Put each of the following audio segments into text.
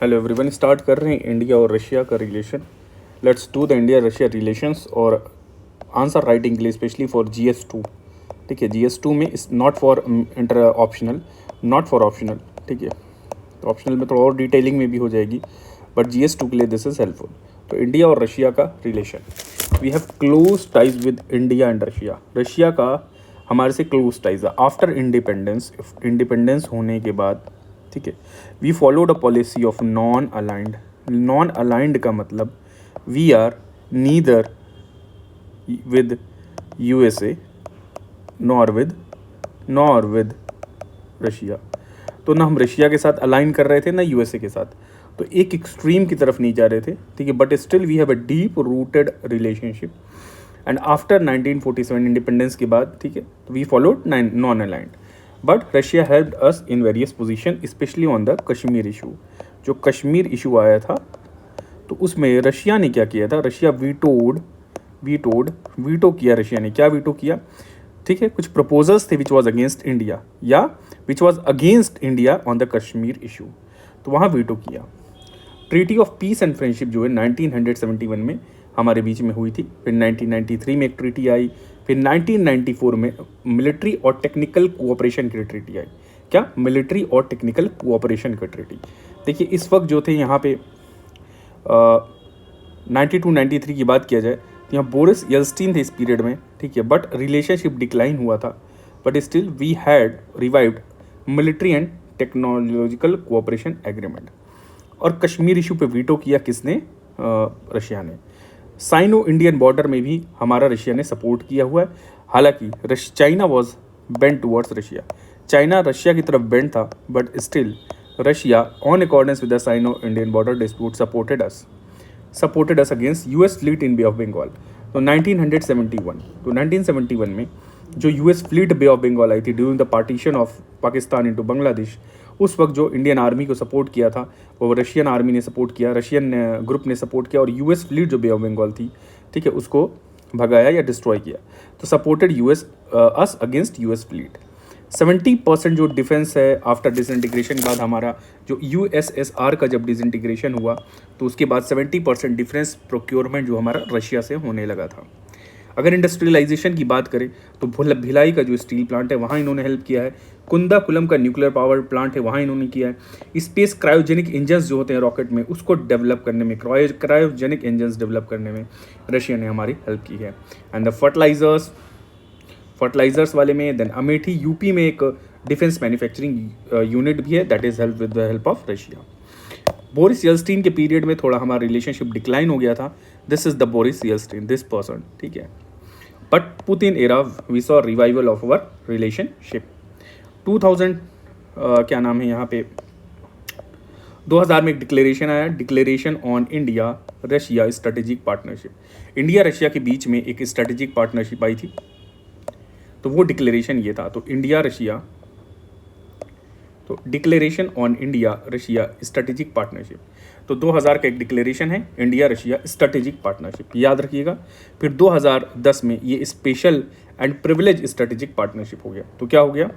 Hello everyone, start कर रहे हैं इंडिया और रशिया का relation. Let's do the India Russia relations और आंसर राइटिंग के लिए स्पेशली फॉर GS2। ठीक है, GS2 में इस not for inter optional, not for optional. ठीक है, तो ऑप्शनल में थोड़ा और डिटेलिंग में भी हो जाएगी, बट GS2 के लिए दिस इज हेल्पफुल। तो इंडिया और रशिया का relation, we have close ties with India and Russia. Russia का हमारे से क्लोज टाइज है आफ्टर इंडिपेंडेंस होने के बाद। ठीक है, we followed a policy of non aligned. Non aligned का मतलब we are neither with USA nor with Russia. तो ना हम रशिया के साथ अलाइन कर रहे थे ना USA के साथ, तो एक एक्सट्रीम की तरफ नहीं जा रहे थे। ठीक है, but still we have a deep rooted relationship. And after 1947 independence के बाद, ठीक है, तो we followed non aligned, but Russia helped us in various position, specially on the Kashmir issue. जो कश्मीर इशू आया था तो उसमें रशिया ने क्या किया था, रशिया वीटो किया। रशिया ने क्या वीटो किया? ठीक है, कुछ प्रपोजल्स थे विच वाज अगेंस्ट इंडिया या which was against India on the Kashmir issue, तो वहाँ वीटो किया। Treaty of peace and friendship जो है 1971 में हमारे बीच में हुई थी। फिर 1993 में एक ट्रीटी आई, फिर 1994 में मिलिट्री और टेक्निकल कोऑपरेशन की ट्रीटी आई। क्या? मिलिट्री और टेक्निकल कोऑपरेशन की ट्रीटी। देखिए, इस वक्त जो थे यहाँ पे 92-93 की बात किया जाए तो यहाँ बोरिस येल्सिन थे इस पीरियड में। ठीक है, बट रिलेशनशिप डिक्लाइन हुआ था, but still we had revived military and technological cooperation agreement. और कश्मीर इशू पे वीटो किया किसने? रशिया ने। साइनो इंडियन बॉर्डर में भी हमारा रशिया ने सपोर्ट किया हुआ है। हालांकि China was bend towards Russia, China Russia की तरफ बेंड था, but still Russia on accordance with the Sino Indian border dispute supported us against US fleet in Bay of Bengal. तो 1971 में जो US fleet Bay of Bengal आई थी during the partition of Pakistan into Bangladesh, उस वक्त जो इंडियन आर्मी को सपोर्ट किया था वो रशियन आर्मी ने सपोर्ट किया, रशियन ग्रुप ने सपोर्ट किया, और US फ्लीट जो बे ऑफ बंगाल थी, ठीक है, उसको भगाया या डिस्ट्रॉय किया। तो supported us against US fleet. 70% जो डिफेंस है आफ्टर डिसइंटीग्रेशन के बाद, हमारा जो USSR का जब डिसइंटीग्रेशन हुआ तो उसके बाद 70% डिफेंस प्रोक्योरमेंट जो हमारा रशिया से होने लगा था। अगर इंडस्ट्रियलाइजेशन की बात करें तो भिलाई का जो स्टील प्लांट है वहाँ इन्होंने हेल्प किया है। कुंदाकुलम का न्यूक्लियर पावर प्लांट है, वहाँ इन्होंने किया है। स्पेस क्रायोजेनिक इंजन्स जो होते हैं रॉकेट में, उसको डेवलप करने में, क्रायोजेनिक इंजन्स डेवलप करने में रशिया ने हमारी हेल्प की है। एंड द फर्टिलाइजर्स वाले में, देन अमेठी यूपी में एक डिफेंस मैन्युफैक्चरिंग यूनिट भी है, that is help with the help of Russia. Boris Yeltsin के पीरियड में थोड़ा हमारा रिलेशनशिप डिक्लाइन हो गया था। This is the Boris Yeltsin, this person. ठीक है, बट Putin era we saw revival of our relationship. 2000 क्या नाम है यहाँ पे, 2000 में एक डिक्लेरेशन आया, declaration on India Russia strategic partnership. India Russia के बीच में एक स्ट्रेटेजिक पार्टनरशिप आई थी, तो वो डिक्लेरेशन ये था। तो declaration on India Russia strategic partnership, तो 2000 का एक डिक्लेरेशन है इंडिया रशिया स्ट्रेटेजिक पार्टनरशिप, याद रखिएगा। फिर 2010 में ये special and privilege strategic partnership हो गया। तो क्या हो गया?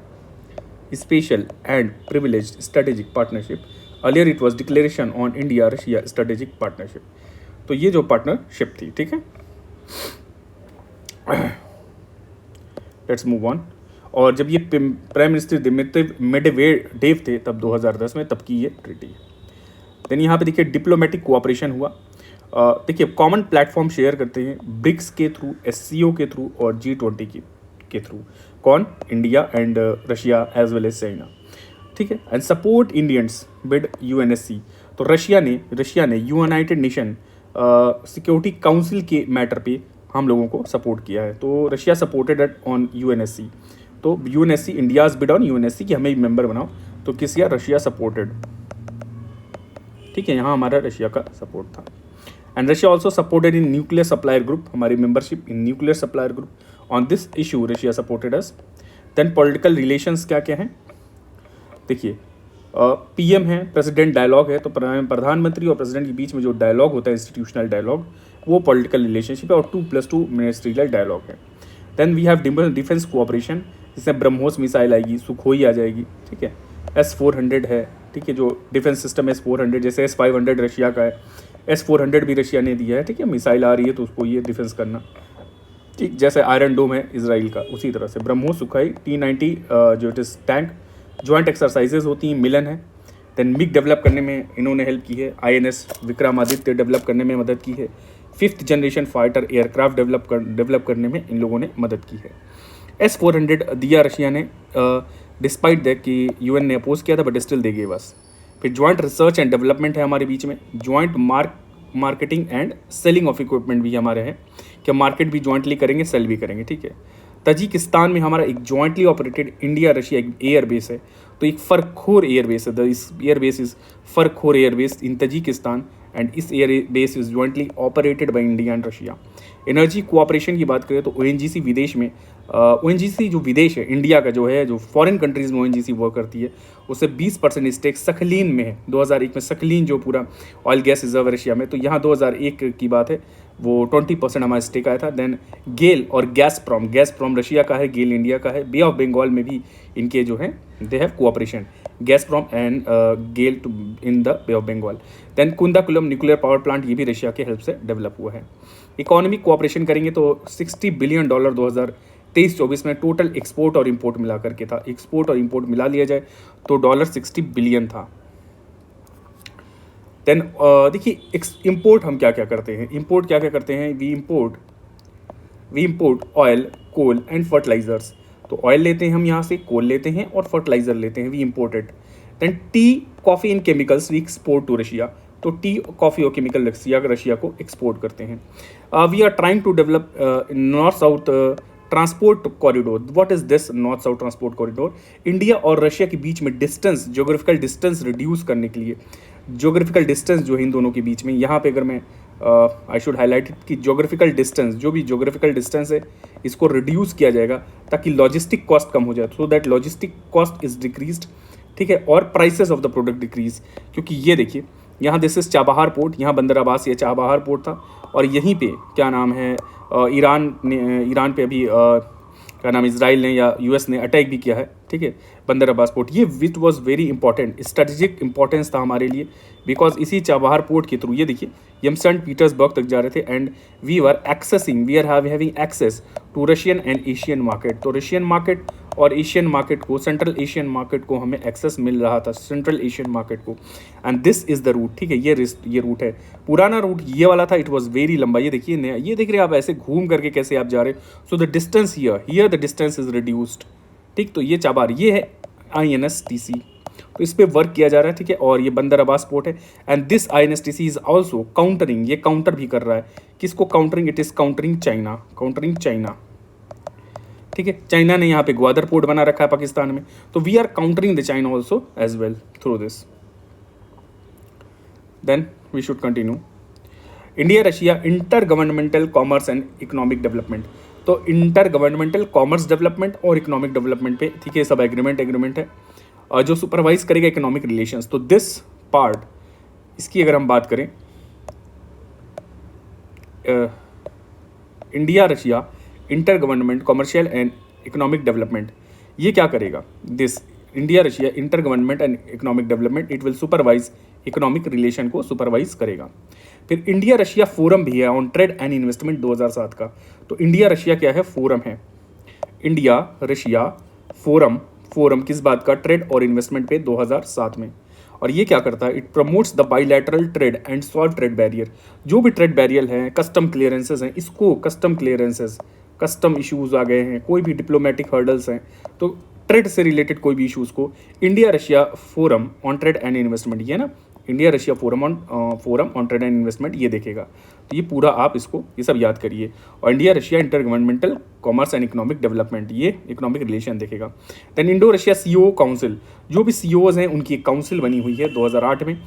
Special and privilege strategic partnership. Earlier it was declaration on India Russia strategic partnership. तो ये जो पार्टनरशिप थी, ठीक है, लेट्स मूव ऑन। और जब ये प्राइम मिनिस्टर दिमित्री मेडवेडेव थे तब 2010 में, तब की ये ट्रीटी है। देन यहाँ पे देखिए डिप्लोमेटिक कोऑपरेशन हुआ। देखिए कॉमन प्लेटफॉर्म शेयर करते हैं ब्रिक्स के थ्रू, SCO के थ्रू और G20 के थ्रू। कौन? India and Russia as well as China. ठीक है, and support Indians bid UNSC। तो रशिया ने यूनाइटेड नेशन सिक्योरिटी काउंसिल के मैटर पे हम लोगों को सपोर्ट किया है। तो Russia supported at on UNSC। तो UNSC, India's bid on UNSC कि हमें मेंबर बनाओ, तो किस या रशिया सपोर्टेड। ठीक है, यहाँ हमारा रशिया का सपोर्ट था। And Russia also supported in nuclear supplier group, हमारी membership in nuclear supplier group. On this issue Russia supported us. Then political relations क्या क्या हैं? देखिए PM है, प्रेसिडेंट डायलॉग है, तो प्रधानमंत्री और प्रेसिडेंट के बीच में जो डायलॉग होता है, इंस्टीट्यूशनल डायलॉग, वो पॉलिटिकल रिलेशनशिप है। और 2+2 मिनिस्ट्रियल डायलॉग है। Then we have defence cooperation, जिसमें ब्रह्मोस मिसाइल आएगी, सुखोई आ जाएगी। ठीक है, S-400 है, ठीक है, जो डिफेंस सिस्टम S-400, जैसे S-500 रशिया का है, S-400 भी रशिया ने दिया है, ठीक है, मिसाइल आ रही है तो उसको ये डिफेंस करना, ठीक, जैसे आयरन डोम है इसराइल का, उसी तरह से ब्रह्मोस, सुखाई, T-90 जो it is tank, joint exercises होती हैं, मिलन है। देन मिग डेवलप करने में इन्होंने हेल्प की है, INS विक्रमादित्य डेवलप करने में मदद की है, 5th generation fighter aircraft develop करने में इन लोगों ने मदद की है। S-400 दिया रशिया ने, डिस्पाइट दैट कि UN ने अपोज किया था, but still they gave us. फिर ज्वाइंट रिसर्च एंड डेवलपमेंट है हमारे बीच में, joint marketing and selling of equipment भी हमारे हैं, कि मार्केट भी ज्वाइंटली करेंगे, सेल भी करेंगे, ठीक है। तजिकिस्तान में हमारा एक ज्वाइंटली ऑपरेटेड इंडिया रशिया एक एयर बेस है, तो एक फरखोर एयर बेस है, this air base is Farkhor air base in Tajikistan, and इस air base is jointly operated by India and Russia. Energy cooperation की बात करें तो ONGC विदेश में, ONGC जो विदेश है इंडिया का, जो है जो फॉरेन कंट्रीज़ में ONGC वर्क करती है, उससे 20% स्टेक सखलीन में है। 2001 में सखलीन जो पूरा ऑयल गैस रिजर्व है रशिया में, तो यहाँ 2001 की बात है, वो 20% हमारा स्टेक आया था। देन गेल और गैसप्रॉम रशिया का है, गेल इंडिया का है। बे ऑफ बंगाल में भी इनके जो है they have cooperation, Gazprom and GAIL too in the Bay of Bengal. Then Kudankulam nuclear power plant, ये भी रशिया के हेल्प से डेवलप हुआ है। इकोनॉमिक कोऑपरेशन करेंगे तो $60 बिलियन 2023-24 में टोटल एक्सपोर्ट और इंपोर्ट मिला करके था। एक्सपोर्ट और इंपोर्ट मिला लिया जाए तो $60 बिलियन था। देन देखिए इंपोर्ट हम क्या क्या करते हैं, इंपोर्ट क्या क्या करते हैं, we import oil, coal and fertilisers. तो ऑयल लेते हैं हम यहाँ से, कोल लेते हैं और फर्टिलाइजर लेते हैं, we imported. Then tea, coffee and chemicals we export to Russia, तो टी, कॉफ़ी और केमिकल रशिया को एक्सपोर्ट करते हैं। We are trying to develop north south transport corridor. What is this north south transport corridor? India और Russia के बीच में distance, geographical distance reduce करने के लिए, ज्योग्राफिकल डिस्टेंस जो है इन दोनों के बीच में, यहाँ पे अगर मैं आई शुड हाईलाइट कि ज्योग्राफिकल डिस्टेंस, जो भी ज्योग्राफिकल डिस्टेंस है इसको रिड्यूस किया जाएगा ताकि लॉजिस्टिक कॉस्ट कम हो जाए, so that logistic cost is decreased, ठीक है, और prices of the product decrease. क्योंकि ये देखिए यहाँ दिस इज चाबहार पोर्ट, यहाँ बंदर अब्बास ये चाबहार पोर्ट था, और यहीं पे क्या नाम है ईरान पे अभी क्या नाम इजराइल ने या US ने अटैक भी किया है, ठीक है, बंदर अब्बास पोर्ट। ये which was very important, strategic importance था हमारे लिए, बिकॉज इसी चाबहार पोर्ट के थ्रू ये देखिए ये हम सेंट पीटर्सबर्ग तक जा रहे थे, and we are having access to Russian and Asian market. तो रशियन मार्केट और एशियन मार्केट को, सेंट्रल एशियन मार्केट को हमें एक्सेस मिल रहा था, सेंट्रल एशियन मार्केट को, and this is the route, ठीक है, ये रूट है। पुराना रूट ये वाला था, इट वॉज वेरी लंबा, ये देखिए नया, ये देख रहे हैं आप ऐसे घूम करके कैसे आप जा रहे हो। So the distance here the distance is reduced, ठीक। तो ये चाबार, ये है INSTC, तो इस पर वर्क किया जा रहा है, ठीक है, और ये बंदर अब्बास पोर्ट है, and this INSTC is also countering, ये काउंटर भी कर रहा है, किसको countering? It is countering China, ठीक है। चाइना ने यहाँ पे ग्वादर पोर्ट बना रखा है पाकिस्तान में, तो we are countering the China also as well through this. Then we should continue. India Russia intergovernmental commerce and economic development, तो इंटर गवर्नमेंटल कॉमर्स डेवलपमेंट और इकोनॉमिक डेवलपमेंट पे, ठीक है, सब एग्रीमेंट है, और जो सुपरवाइज करेगा इकोनॉमिक रिलेशंस। तो दिस पार्ट, इसकी अगर हम बात करें, India Russia inter government commercial and economic development, ये क्या करेगा? This India Russia inter government and economic development, it will supervise economic relation को सुपरवाइज करेगा। फिर इंडिया रशिया फोरम भी है ऑन ट्रेड एंड इन्वेस्टमेंट 2007 का। तो इंडिया रशिया क्या है? फोरम है, इंडिया रशिया फोरम किस बात का? ट्रेड और इन्वेस्टमेंट पे 2007 में। और ये क्या करता है? It promotes the bilateral trade and solve trade barrier. जो भी ट्रेड बैरियर हैं, कस्टम क्लियरेंसेज हैं, इसको कस्टम इश्यूज आ गए हैं, कोई भी डिप्लोमेटिक हर्डल्स हैं, तो ट्रेड से रिलेटेड कोई भी इश्यूज को India Russia forum on trade and investment, ये ना India Russia forum on trade and investment, ये देखेगा। तो ये पूरा आप इसको ये सब याद करिए। और India Russia intergovernmental commerce and economic development, ये इकोनॉमिक रिलेशन देखेगा। Then Indo Russia CEO council, जो भी CEOs हैं उनकी एक काउंसिल बनी हुई है 2008 में।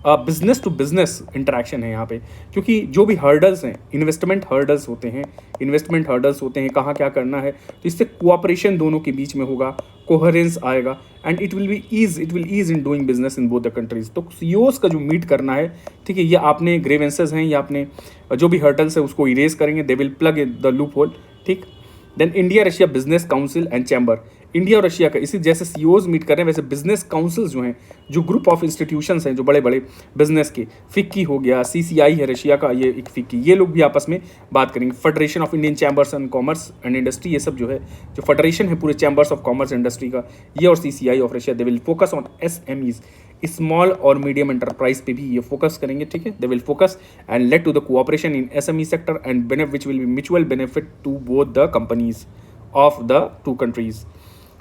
बिजनेस टू बिजनेस इंटरेक्शन है यहाँ पे, क्योंकि जो भी हर्डल्स हैं, इन्वेस्टमेंट हर्डल्स होते हैं, कहाँ क्या करना है, तो इससे कोऑपरेशन दोनों के बीच में होगा, कोहेरेंस आएगा, and it will ease in doing business in both the countries. तो CEOs का जो मीट करना है, ठीक है, ये आपने ग्रेवेंसेस हैं, या आपने जो भी हर्डल्स है उसको इरेज करेंगे, they will plug in the loophole, ठीक। Then India Russia business council and chamber, India और रशिया का इसी जैसे सीईओज मीट कर रहे हैं, वैसे बिजनेस काउंसिल्स जो हैं, जो ग्रुप ऑफ इंस्टीट्यूशंस हैं जो बड़े बड़े बिजनेस के, फिक्की हो गया, सीसीआई है रशिया का ये एक फिक्की, ये लोग भी आपस में बात करेंगे। Federation of Indian chambers and commerce and industry, ये सब जो है जो फेडरेशन है पूरे चैम्बर्स ऑफ कॉमर्स इंडस्ट्री का, ये और CCI of Russia, they will focus on SMEs, small और मीडियम एंटरप्राइज पे भी ये फोकस करेंगे, ठीक है। They will focus and let to the cooperation in SME sector and which will be mutual benefit to both the companies of the two countries.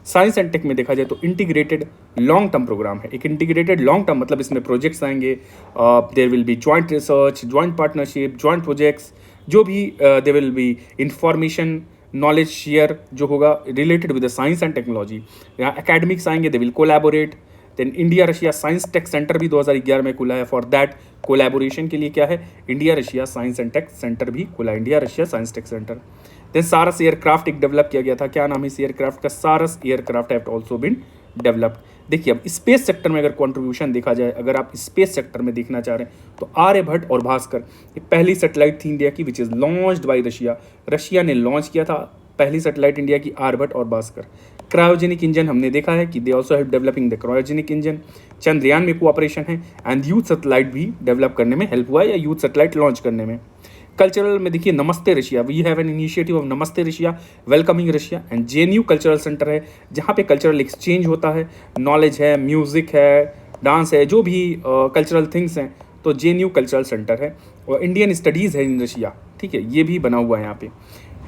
Science and tech में देखा जाए तो इंटीग्रेटेड लॉन्ग टर्म प्रोग्राम है। एक integrated long term मतलब इसमें projects आएंगे, there will be joint research, joint partnership, joint projects, जो भी there will be information knowledge share जो होगा related with the science and technology. यहाँ एकेडमिक्स आएंगे, they will collaborate. Then India Russia science tech centre भी 2011 में खुला है, फॉर दैट कोलैबोरेशन के लिए क्या है, India Russia science and tech centre भी खुला है, India Russia science tech centre. Then Saras aircraft एक डेवलप किया गया था, क्या नाम है इस एयरक्राफ्ट का, Saras aircraft have also been developed. देखिए अब स्पेस सेक्टर में अगर कंट्रीब्यूशन देखा जाए, अगर आप स्पेस सेक्टर में देखना चाह रहे हैं तो आर्यभट्ट और भास्कर, ये पहली सैटेलाइट थी इंडिया की which is launched by Russia, Russia ने लॉन्च किया था पहली सैटेलाइट इंडिया की, आर्यभट्ट और भास्कर। क्रायोजेनिक इंजन हमने देखा है कि they also help developing the cryogenic engine. Chandrayaan में कोऑपरेशन है एंड यूथ सैटेलाइट भी डेवलप करने में हेल्प हुआ है, या यूथ सैटेलाइट लॉन्च करने में। कल्चरल में देखिए Namaste Russia, we have an initiative of Namaste Russia welcoming Russia, and JNU cultural centre है जहाँ पे कल्चरल एक्सचेंज होता है, नॉलेज है, म्यूज़िक है, डांस है, जो भी कल्चरल थिंग्स हैं, तो जेएनयू कल्चरल सेंटर है। और इंडियन स्टडीज़ है इन रशिया, ठीक है, ये भी बना हुआ है यहाँ पे।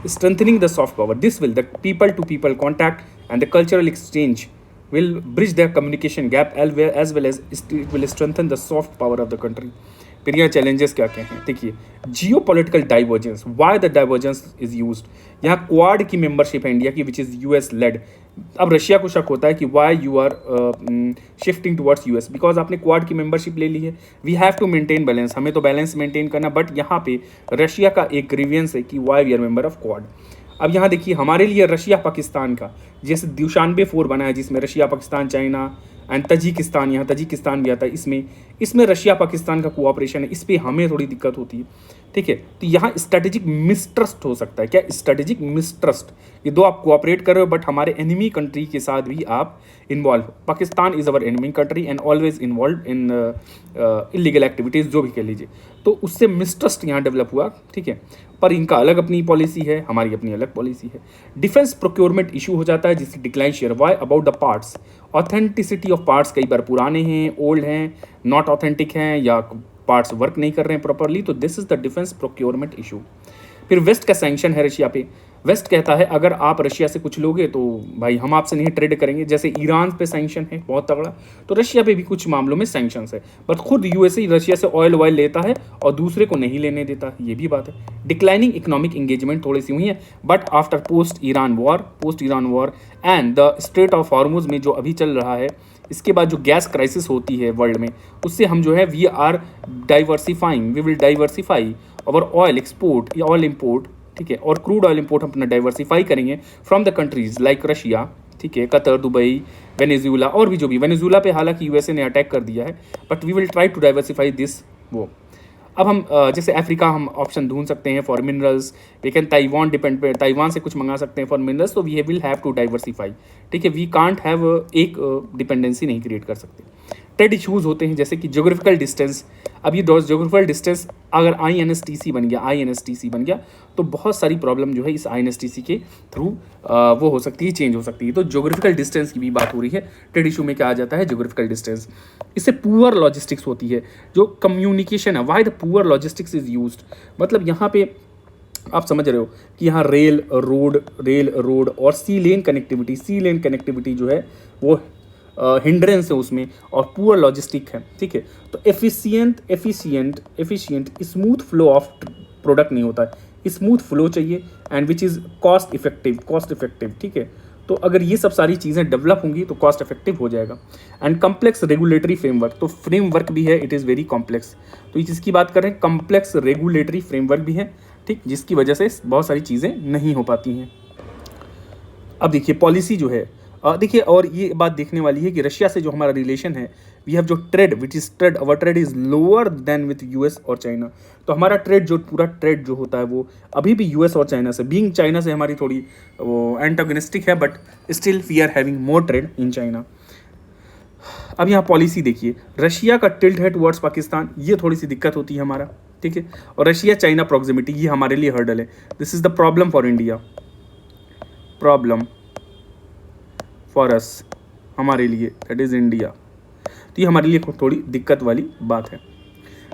Strengthening the soft power, this will the people to people contact and the cultural exchange will bridge their communication gap as well as it will strengthen the soft power of the country। फिर यहाँ challenges क्या क्या हैं, देखिए geopolitical divergence, why the divergence is used, यहाँ Quad की membership है India की विच इज़ यूएस लेड। अब रशिया को शक होता है कि why you are shifting towards US, because आपने क्वाड की मेंबरशिप ले ली है, we have to maintain balance, हमें तो बैलेंस मेंटेन करना, बट यहाँ पे रशिया का एक ग्रीवियंस है कि why we are member of Quad. अब यहाँ देखिए हमारे लिए रशिया पाकिस्तान का जैसे दुशानबे 4 बना है, जिसमें Russia Pakistan China and Tajikistan, यहाँ तजिकिस्तान भी आता है, इसमें रशिया पाकिस्तान का कोऑपरेशन है, इस पर हमें थोड़ी दिक्कत होती है, ठीक है। तो यहाँ स्ट्रेटेजिक मिसट्रस्ट हो सकता है, क्या स्ट्रेटेजिक मिसट्रस्ट, ये दो आप कोऑपरेट कर रहे हो बट हमारे एनिमी कंट्री के साथ भी आप involve, Pakistan is our enemy country and always involve in illegal activities, जो भी कह लीजिए, तो उससे मिसट्रस्ट यहाँ डेवलप हुआ, ठीक है। पर इनका अलग अपनी पॉलिसी है, हमारी अपनी अलग पॉलिसी है। डिफेंस प्रोक्योरमेंट इशू हो जाता है जिससे decline share, why about the parts, authenticity of parts कई बार पुराने हैं, ओल्ड हैं, नॉट ऑथेंटिक हैं, या पार्ट्स वर्क नहीं कर रहे हैं प्रॉपरली, तो this is the defence procurement issue. फिर वेस्ट का सैंक्शन है रशिया पे, वेस्ट कहता है अगर आप रशिया से कुछ लोगे तो भाई हम आपसे नहीं ट्रेड करेंगे, जैसे ईरान पे सैंक्शन है बहुत तगड़ा, तो रशिया पे भी कुछ मामलों में सैंक्शंस है, बट खुद यूएसए रशिया से ऑयल लेता है और दूसरे को नहीं लेने देता, ये भी बात है। डिक्लाइनिंग इकोनॉमिक एंगेजमेंट थोड़ी सी हुई है, but after post Iran war and the straight of Hormuz में जो अभी चल रहा है, इसके बाद जो गैस क्राइसिस होती है वर्ल्ड में, उससे हम जो है वी विल डाइवर्सिफाई और ऑयल एक्सपोर्ट या ऑयल इम्पोर्ट, ठीक है, और क्रूड ऑयल इम्पोर्ट हम अपना डाइवर्सिफाई करेंगे from the countries like Russia, ठीक है, कतर, दुबई, वेनेजुएला, और भी जो भी, वेनेजुएला पे हालांकि यूएसए ने अटैक कर दिया है, but we will try to diversify this वो। अब हम जैसे अफ्रीका हम ऑप्शन ढूंढ सकते हैं for minerals, we can Taiwan से कुछ मंगा सकते हैं फॉर मिनरल्स, तो we will have to diversify, ठीक है, वी कांट हैव एक डिपेंडेंसी नहीं क्रिएट कर सकते। ट्रेड इशूज़ होते हैं जैसे कि ज्योग्राफिकल डिस्टेंस, अब ये ज्योग्राफिकल डिस्टेंस अगर INSTC बन गया तो बहुत सारी प्रॉब्लम जो है इस INSTC के थ्रू वो हो सकती है, चेंज हो सकती है, तो ज्योग्राफिकल डिस्टेंस की भी बात हो रही है। ट्रेड इशू में क्या आ जाता है, ज्योग्राफिकल डिस्टेंस। इससे पुअर लॉजिस्टिक्स होती है, जो कम्युनिकेशन है, why the poor logistics is used, मतलब यहाँ पे आप समझ रहे हो कि यहाँ रेल रोड और सी लेन कनेक्टिविटी जो है वो हिंड्रेंस है उसमें, और पुअर लॉजिस्टिक है, ठीक है। तो efficient smooth flow of product नहीं होता है, स्मूथ फ्लो चाहिए, and which is cost effective, ठीक है। तो अगर ये सब सारी चीज़ें डेवलप होंगी तो कॉस्ट इफेक्टिव हो जाएगा। एंड कम्प्लेक्स रेगुलेटरी फ्रेमवर्क, तो फ्रेमवर्क भी है, इट इज़ वेरी कॉम्प्लेक्स, तो जिसकी बात कर रहे हैं कम्प्लेक्स रेगुलेटरी फ्रेमवर्क भी है, ठीक, जिसकी वजह से बहुत सारी चीज़ें नहीं हो पाती हैं। अब देखिए पॉलिसी जो है, देखिए और ये बात देखने वाली है कि रशिया से जो हमारा रिलेशन है वी हैव जो trade which is trade, our trade is lower than with US और चाइना। तो हमारा ट्रेड जो पूरा ट्रेड जो होता है वो अभी भी यूएस और चाइना से, बीइंग चाइना से हमारी थोड़ी वो एंटागोनिस्टिक है, but still we are having more trade in China. अब यहाँ पॉलिसी देखिए, रशिया का टिल्ट है टुवर्ड्स पाकिस्तान, ये थोड़ी सी दिक्कत होती है हमारा, ठीक है। और रशिया चाइना प्रॉक्सिमिटी, ये हमारे लिए हर्डल है। This is the problem for India, problem for us, हमारे लिए, दैट इज इंडिया। तो ये हमारे लिए थोड़ी दिक्कत वाली बात है।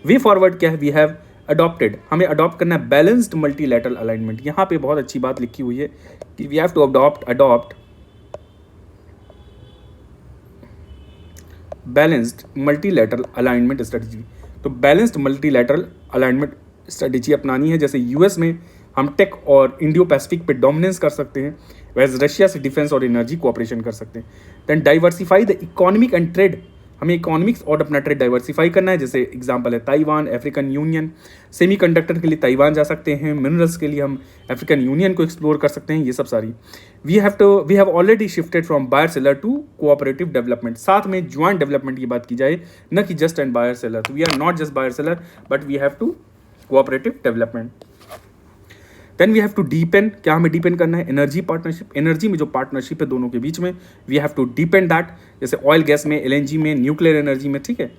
वे फॉरवर्ड क्या है, वी हैव अडॉप्टेड, हमें अडॉप्ट करना है बैलेंस्ड मल्टीलैटरल अलाइनमेंट। यहाँ पे बहुत अच्छी बात लिखी हुई है कि we have to adopt balanced multilateral alignment strategy. तो बैलेंस्ड मल्टीलैटरल अलाइनमेंट स्ट्रेटजी अपनानी है। जैसे यूएस में हम टेक और इंडियो पैसिफिक पे डोमिनेंस कर सकते हैं, वैसे रशिया से डिफेंस और एनर्जी कोऑपरेशन कर सकते हैं। Then diversify the economic and trade, हमें इकोनॉमिक्स और अपना ट्रेड डाइवर्सिफाई करना है। जैसे एग्जांपल है ताइवान, अफ्रीकन यूनियन, सेमीकंडक्टर के लिए ताइवान जा सकते हैं, मिनरल्स के लिए हम अफ्रीकन यूनियन को एक्सप्लोर कर सकते हैं, ये सब सारी। We have already shifted from buyer seller to cooperative development, साथ में ज्वाइंट डेवलपमेंट की बात की जाए, न कि जस्ट एंड बायर सेलर। तो we are not just buyer seller but we have to cooperative development. Then we have to deepen, क्या हमें डीपेन करना है, एनर्जी पार्टनरशिप, एनर्जी में जो पार्टनरशिप है दोनों के बीच में, वी हैव टू डीपेन दैट, जैसे ऑयल गैस में, एलएनजी में, न्यूक्लियर एनर्जी में, ठीक है।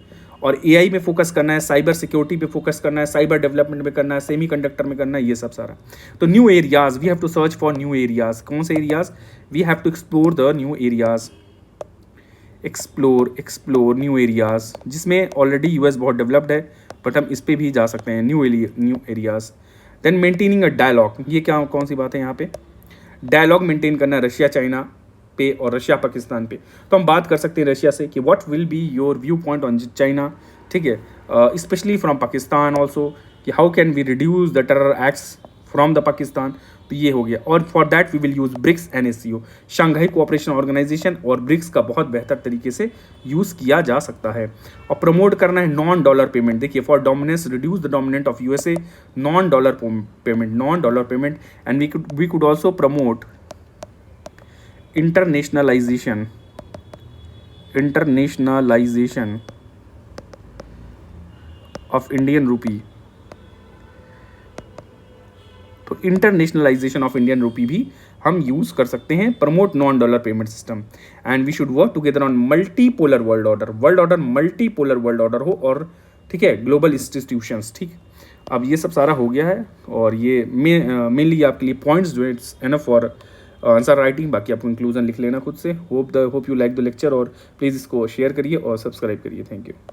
और एआई में फोकस करना है, साइबर सिक्योरिटी पे फोकस करना है, साइबर डेवलपमेंट में करना है, सेमी कंडक्टर में करना है, ये सब सारा। तो new areas, we have to search for new areas. कौन से areas, we have to explore the new areas, explore new areas, जिसमें ऑलरेडी यूएस बहुत डेवलप्ड है बट हम इस पर भी जा सकते हैं, new areas. Then maintaining a dialogue, ये क्या कौन सी बात है यहाँ पे, डायलॉग मेंटेन करना है रशिया चाइना पे और रशिया पाकिस्तान पे। तो हम बात कर सकते हैं रशिया से कि what will be your viewpoint on China, ठीक है, स्पेशली फ्रॉम पाकिस्तान ऑल्सो, कि how can we reduce the terror acts from the Pakistan. तो ये हो गया। और for that we will use BRICS and SCO, Shanghai cooperation organisation और BRICS का बहुत बेहतर तरीके से यूज़ किया जा सकता है। और प्रमोट करना है नॉन डॉलर पेमेंट, देखिए for dominance reduce the dominant of USA, non dollar payment and we could also promote internationalisation of Indian rupee. तो इंटरनेशनलाइजेशन ऑफ इंडियन रूपी भी हम यूज कर सकते हैं, promote non dollar payment system. And we should work together on multipolar world order multipolar world order हो, और ठीक है, ग्लोबल इंस्टीट्यूशंस, ठीक। अब ये सब सारा हो गया है, और ये मेनली आपके लिए पॉइंट्स जो है, it's enough for answer writing. बाकी आप इंक्लूजन लिख लेना खुद से। Hope you like the lecture, और प्लीज़ इसको शेयर करिए और सब्सक्राइब करिए। Thank you.